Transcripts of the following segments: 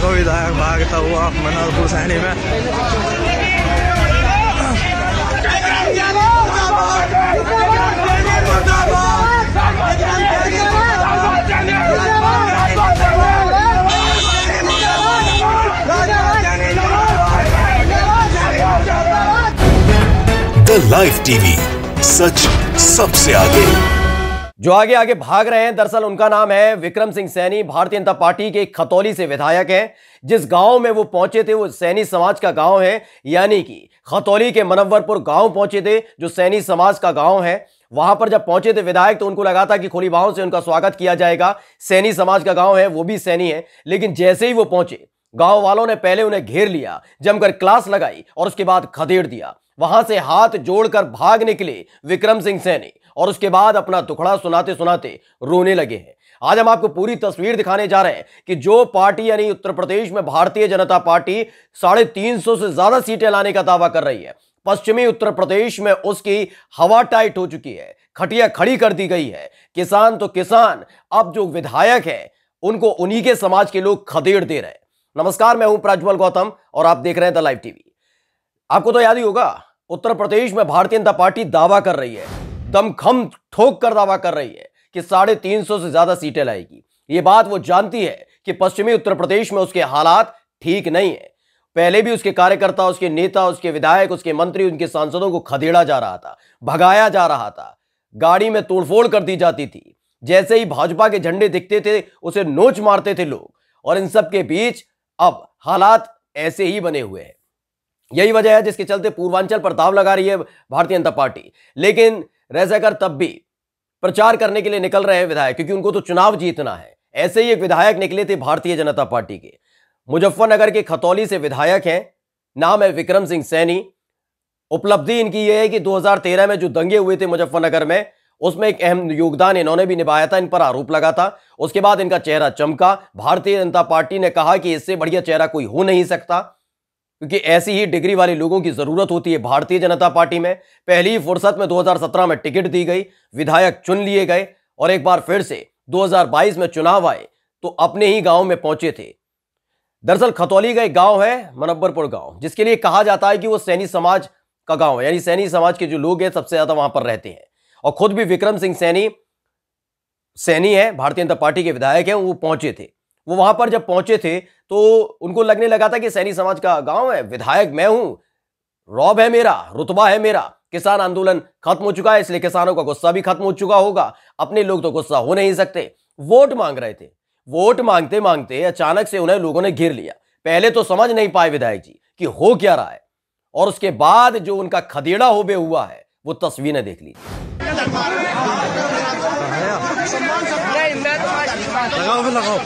देखो विधायक भागता हुआ मनोहरपुर सैनी में। द लाइव टीवी, सच सबसे आगे। जो आगे आगे भाग रहे हैं, दरअसल उनका नाम है विक्रम सिंह सैनी। भारतीय जनता पार्टी के खतौली से विधायक हैं। जिस गांव में वो पहुंचे थे वो सैनी समाज का गांव है, यानी कि खतौली के मनव्वरपुर गांव पहुंचे थे, जो सैनी समाज का गांव है। वहां पर जब पहुंचे थे विधायक, तो उनको लगा था कि खुली बाहों से उनका स्वागत किया जाएगा। सैनी समाज का गांव है, वो भी सैनी है। लेकिन जैसे ही वो पहुंचे, गांव वालों ने पहले उन्हें घेर लिया, जमकर क्लास लगाई और उसके बाद खदेड़ दिया। वहां से हाथ जोड़कर भाग निकले विक्रम सिंह सैनी और उसके बाद अपना दुखड़ा सुनाते सुनाते रोने लगे हैं। आज हम आपको पूरी तस्वीर दिखाने जा रहे हैं कि जो पार्टी यानी उत्तर प्रदेश में भारतीय जनता पार्टी 350 से ज्यादा सीटें लाने का दावा कर रही है। पश्चिमी उत्तर प्रदेश में उसकी हवा टाइट हो चुकी है, खटिया खड़ी कर दी गई है। किसान तो किसान, अब जो विधायक है उनको उन्हीं के समाज के लोग खदेड़ दे रहे हैं। नमस्कार, मैं हूं प्रज्वल गौतम और आप देख रहे हैं द लाइव टीवी। आपको तो याद ही होगा, उत्तर प्रदेश में भारतीय जनता पार्टी दावा कर रही है, दमखम ठोक कर दावा कर रही है कि 350 से ज्यादा सीटें लाएगी। ये बात वो जानती है कि पश्चिमी उत्तर प्रदेश में उसके हालात ठीक नहीं है। पहले भी उसके कार्यकर्ता, उसके नेता, उसके विधायक, उसके मंत्री, उनके सांसदों को खदेड़ा जा रहा था, भगाया जा रहा था, गाड़ी में तोड़फोड़ कर दी जाती थी। जैसे ही भाजपा के झंडे दिखते थे उसे नोच मारते थे लोग। और इन सब के बीच अब हालात ऐसे ही बने हुए हैं। यही वजह है जिसके चलते पूर्वांचल पर दाव लगा रही है भारतीय जनता पार्टी। लेकिन रह कर तब भी प्रचार करने के लिए निकल रहे हैं विधायक, क्योंकि उनको तो चुनाव जीतना है। ऐसे ही एक विधायक निकले थे भारतीय जनता पार्टी के, मुजफ्फरनगर के खतौली से विधायक हैं, नाम है विक्रम सिंह सैनी। उपलब्धि इनकी यह है कि 2013 में जो दंगे हुए थे मुजफ्फरनगर में, उसमें एक अहम योगदान इन्होंने भी निभाया था। इन पर आरोप लगा था। उसके बाद इनका चेहरा चमका। भारतीय जनता पार्टी ने कहा कि इससे बढ़िया चेहरा कोई हो नहीं सकता, क्योंकि ऐसी ही डिग्री वाले लोगों की जरूरत होती है भारतीय जनता पार्टी में। पहली फुर्सत में 2017 में टिकट दी गई, विधायक चुन लिए गए और एक बार फिर से 2022 में चुनाव आए तो अपने ही गांव में पहुंचे थे। दरअसल खतौली का एक गांव है मनव्वरपुर गांव, जिसके लिए कहा जाता है कि वो सैनी समाज का गांव है, यानी सैनी समाज के जो लोग हैं सबसे ज्यादा वहां पर रहते हैं। और खुद भी विक्रम सिंह सैनी है, भारतीय जनता पार्टी के विधायक हैं। वो पहुंचे थे, वो वहां पर जब पहुंचे थे तो उनको लगने लगा था कि सैनी समाज का गांव है, विधायक मैं हूं, रौब है मेरा, रुतबा है मेरा, किसान आंदोलन खत्म हो चुका है, इसलिए किसानों का गुस्सा भी खत्म हो चुका होगा, अपने लोग तो गुस्सा हो नहीं सकते। वोट मांग रहे थे। वोट मांगते मांगते अचानक से उन्हें लोगों ने घेर लिया। पहले तो समझ नहीं पाए विधायक जी कि हो क्या रहा है, और उसके बाद जो उनका खदेड़ा होबे हुआ है वो तस्वीरें देख ली। लगाओ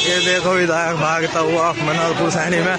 ये देखो विधायक भागता हुआ मनोहरपुर सैनी में।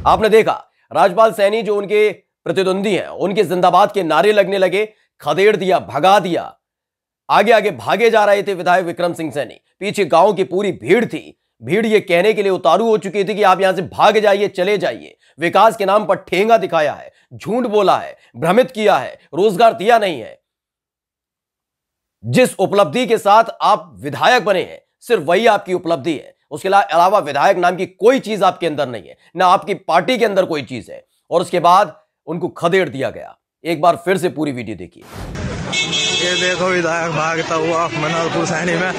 आपने देखा राजपाल सैनी जो उनके प्रतिद्वंदी हैं, उनके जिंदाबाद के नारे लगने लगे, खदेड़ दिया, भगा दिया। आगे आगे भागे जा रहे थे विधायक विक्रम सिंह सैनी। पीछे गांव की पूरी भीड़ थी। भीड़ ये कहने के लिए उतारू हो चुकी थी कि आप यहां से भाग जाइए, चले जाइए। विकास के नाम पर ठेंगा दिखाया है, झूठ बोला है, भ्रमित किया है, रोजगार दिया नहीं है। जिस उपलब्धि के साथ आप विधायक बने हैं, सिर्फ वही आपकी उपलब्धि है। उसके अलावा विधायक नाम की कोई चीज आपके अंदर नहीं है, ना आपकी पार्टी के अंदर कोई चीज है। और उसके बाद उनको खदेड़ दिया गया। एक बार फिर से पूरी वीडियो देखिए। ये देखो विधायक भागता हुआ मनोहरपुर सैनी में।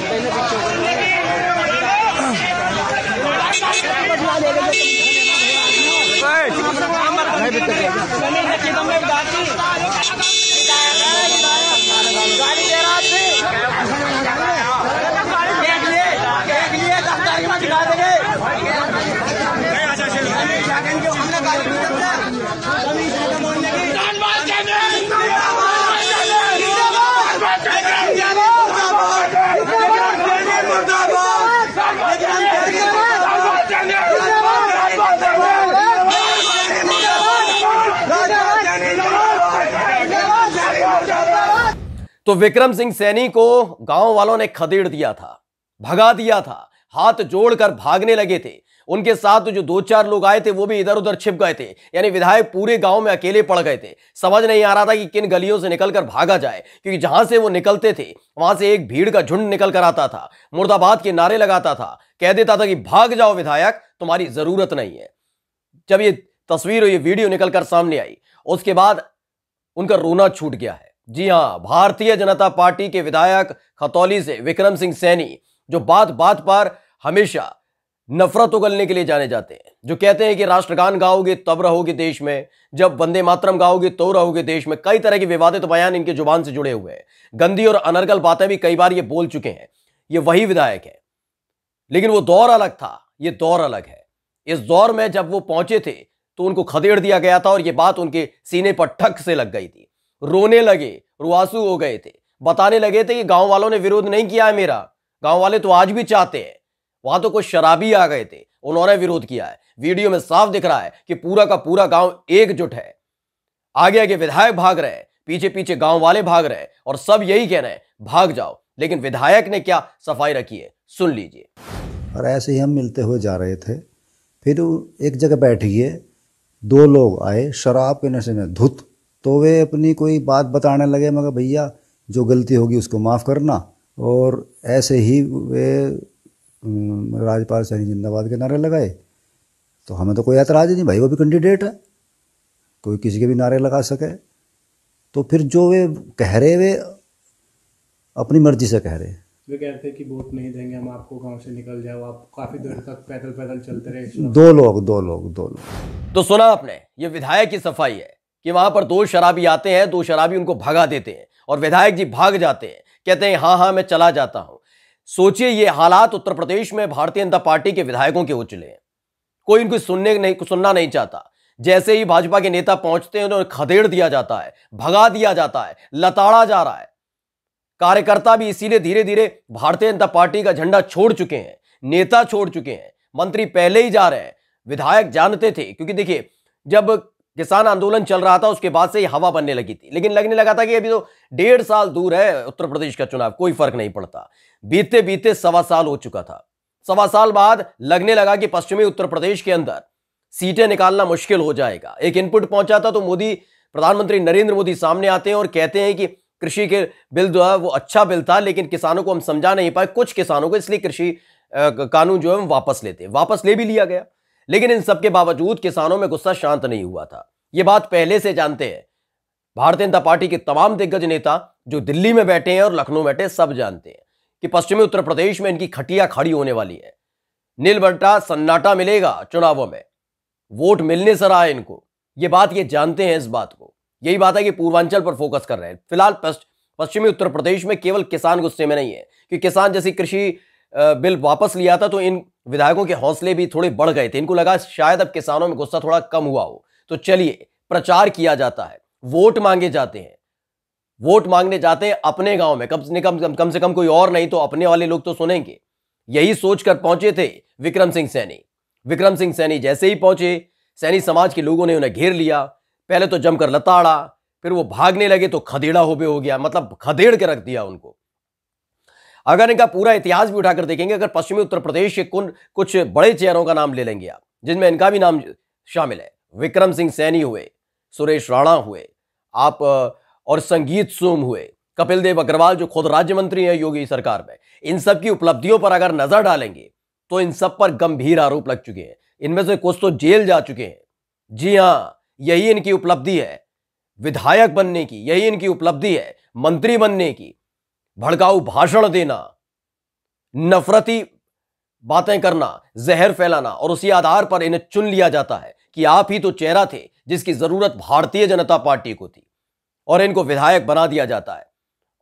तो विक्रम सिंह सैनी को गांव वालों ने खदेड़ दिया था, भगा दिया था, हाथ जोड़कर भागने लगे थे। उनके साथ जो 2-4 लोग आए थे वो भी इधर उधर छिप गए थे। यानी विधायक पूरे गांव में अकेले पड़ गए थे। समझ नहीं आ रहा था कि किन गलियों से निकलकर भागा जाए, क्योंकि जहां से वो निकलते थे वहां से एक भीड़ का झुंड निकल कर आता था, मुर्दाबाद के नारे लगाता था, कह देता था कि भाग जाओ विधायक, तुम्हारी जरूरत नहीं है। जब ये तस्वीर और ये वीडियो निकलकर सामने आई उसके बाद उनका रोना छूट गया है। जी हां, भारतीय जनता पार्टी के विधायक खतौली से विक्रम सिंह सैनी, जो बात बात पर हमेशा नफरत उगलने के लिए जाने जाते हैं, जो कहते हैं कि राष्ट्रगान गाओगे तब रहोगे देश में, जब वंदे मातरम गाओगे तो रहोगे देश में। कई तरह के विवादित बयान इनके जुबान से जुड़े हुए हैं, गंदी और अनर्गल बातें भी कई बार ये बोल चुके हैं। ये वही विधायक है, लेकिन वो दौर अलग था, ये दौर अलग है। इस दौर में जब वो पहुंचे थे तो उनको खदेड़ दिया गया था और ये बात उनके सीने पर ठक से लग गई थी। रोने लगे, रुआंसू हो गए थे, बताने लगे थे कि गांव वालों ने विरोध नहीं किया है मेरा, गांव वाले तो आज भी चाहते हैं। वहां तो कुछ शराबी आ गए थे, उन्होंने विरोध किया है। वीडियो में साफ दिख रहा है कि पूरा का पूरा गांव एकजुट है। आगे आगे विधायक भाग रहे हैं, पीछे पीछे गांव वाले भाग रहे हैं और सब यही कह रहे हैं भाग जाओ। लेकिन विधायक ने क्या सफाई रखी है, सुन लीजिए। और ऐसे ही हम मिलते हुए जा रहे थे, फिर एक जगह बैठ गए, 2 लोग आए शराब के नशे में धुत, तो वे अपनी कोई बात बताने लगे। मगर भैया जो गलती होगी उसको माफ़ करना। और ऐसे ही वे राजपाल सैनी जिंदाबाद के नारे लगाए। तो हमें तो कोई ऐतराज़ नहीं, भाई वो भी कैंडिडेट है, कोई किसी के भी नारे लगा सके। तो फिर जो वे कह रहे वे अपनी मर्जी से कह रहे। वे कहते हैं कि वोट नहीं देंगे हम आपको, गांव से निकल जाओ, आप काफी देर तक पैदल पैदल चलते रहे। 2 लोग। तो सुना आपने, ये विधायक की सफाई है कि वहां पर 2 शराबी आते हैं, 2 शराबी उनको भगा देते हैं और विधायक जी भाग जाते हैं, कहते हैं हाँ मैं चला जाता हूं। सोचिए ये हालात उत्तर प्रदेश में भारतीय जनता पार्टी के विधायकों के उचले हैं। कोई इनको सुनना नहीं चाहता। जैसे ही भाजपा के नेता पहुंचते हैं उन्हें खदेड़ दिया जाता है, भगा दिया जाता है, लताड़ा जा रहा है। कार्यकर्ता भी इसीलिए धीरे धीरे भारतीय जनता पार्टी का झंडा छोड़ चुके हैं, नेता छोड़ चुके हैं, मंत्री पहले ही जा रहे हैं। विधायक जानते थे, क्योंकि देखिए जब किसान आंदोलन चल रहा था उसके बाद से ही हवा बनने लगी थी, लेकिन लगने लगा था कि अभी तो 1.5 साल दूर है उत्तर प्रदेश का चुनाव, कोई फर्क नहीं पड़ता। बीतते बीतते 1.25 साल हो चुका था। 1.25 साल बाद लगने लगा कि पश्चिमी उत्तर प्रदेश के अंदर सीटें निकालना मुश्किल हो जाएगा। एक इनपुट पहुंचा था तो मोदी, प्रधानमंत्री नरेंद्र मोदी सामने आते हैं और कहते हैं कि कृषि के बिल जो है वो अच्छा बिल था, लेकिन किसानों को हम समझा नहीं पाए, कुछ किसानों को, इसलिए कृषि कानून जो है हम वापस ले भी लिया गया। लेकिन इन सबके बावजूद किसानों में गुस्सा शांत नहीं हुआ था। यह बात पहले से जानते हैं भारतीय जनता पार्टी के तमाम दिग्गज नेता जो दिल्ली में बैठे हैं और लखनऊ में बैठे, सब जानते हैं कि पश्चिमी उत्तर प्रदेश में इनकी खटिया खड़ी होने वाली है। नील बंटा सन्नाटा मिलेगा चुनावों में, वोट मिलने से रहा है इनको, ये बात ये जानते हैं। इस बात को, यही बात है कि पूर्वांचल पर फोकस कर रहे हैं। फिलहाल पश्चिमी उत्तर प्रदेश में केवल किसान गुस्से में नहीं है कि किसान जैसी कृषि बिल वापस लिया था तो इन विधायकों के हौसले भी थोड़े बढ़ गए थे। इनको लगा शायद अब किसानों में गुस्सा थोड़ा कम हुआ हो, तो चलिए प्रचार किया जाता है, वोट मांगे जाते हैं, वोट मांगने जाते हैं अपने गांव में, कम से कम कोई और नहीं तो अपने वाले लोग तो सुनेंगे। यही सोचकर पहुंचे थे विक्रम सिंह सैनी। विक्रम सिंह सैनी जैसे ही पहुंचे, सैनी समाज के लोगों ने उन्हें घेर लिया। पहले तो जमकर लताड़ा, फिर वो भागने लगे तो खदेड़ा हो गया, मतलब खदेड़ के रख दिया उनको। अगर इनका पूरा इतिहास भी उठाकर देखेंगे, अगर पश्चिमी उत्तर प्रदेश के कुछ बड़े चेहरों का नाम ले लेंगे आप, जिनमें इनका भी नाम शामिल है, विक्रम सिंह सैनी हुए, सुरेश राणा हुए आप, और संगीत सोम हुए, कपिल देव अग्रवाल जो खुद राज्य मंत्री हैं योगी सरकार में, इन सब की उपलब्धियों पर अगर नजर डालेंगे तो इन सब पर गंभीर आरोप लग चुके हैं। इनमें से कुछ तो जेल जा चुके हैं। जी हां, यही इनकी उपलब्धि है विधायक बनने की, यही इनकी उपलब्धि है मंत्री बनने की। भड़काऊ भाषण देना, नफरती बातें करना, जहर फैलाना, और उसी आधार पर इन्हें चुन लिया जाता है कि आप ही तो चेहरा थे जिसकी जरूरत भारतीय जनता पार्टी को थी, और इनको विधायक बना दिया जाता है।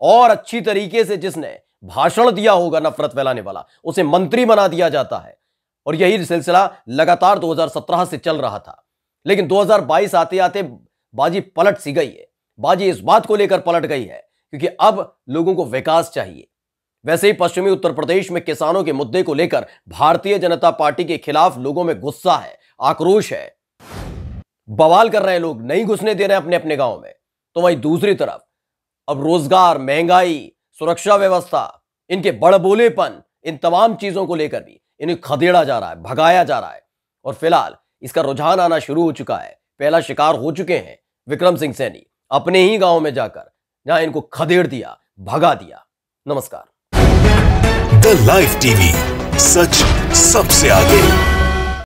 और अच्छी तरीके से जिसने भाषण दिया होगा नफरत फैलाने वाला, उसे मंत्री बना दिया जाता है। और यही सिलसिला लगातार 2017 से चल रहा था। लेकिन 2022 आते आते बाजी पलट सी गई है। बाजी इस बात को लेकर पलट गई है क्योंकि अब लोगों को विकास चाहिए। वैसे ही पश्चिमी उत्तर प्रदेश में किसानों के मुद्दे को लेकर भारतीय जनता पार्टी के खिलाफ लोगों में गुस्सा है, आक्रोश है, बवाल कर रहे हैं लोग, नहीं घुसने दे रहे हैं अपने अपने गांव में। तो वहीं दूसरी तरफ अब रोजगार, महंगाई, सुरक्षा व्यवस्था, इनके बड़बोलेपन, इन तमाम चीजों को लेकर भी इन्हें खदेड़ा जा रहा है, भगाया जा रहा है। और फिलहाल इसका रुझान आना शुरू हो चुका है। पहला शिकार हो चुके हैं विक्रम सिंह सैनी अपने ही गांव में जाकर, जहां इनको खदेड़ दिया, भगा दिया। नमस्कार। द लाइव टीवी, सच सबसे आगे।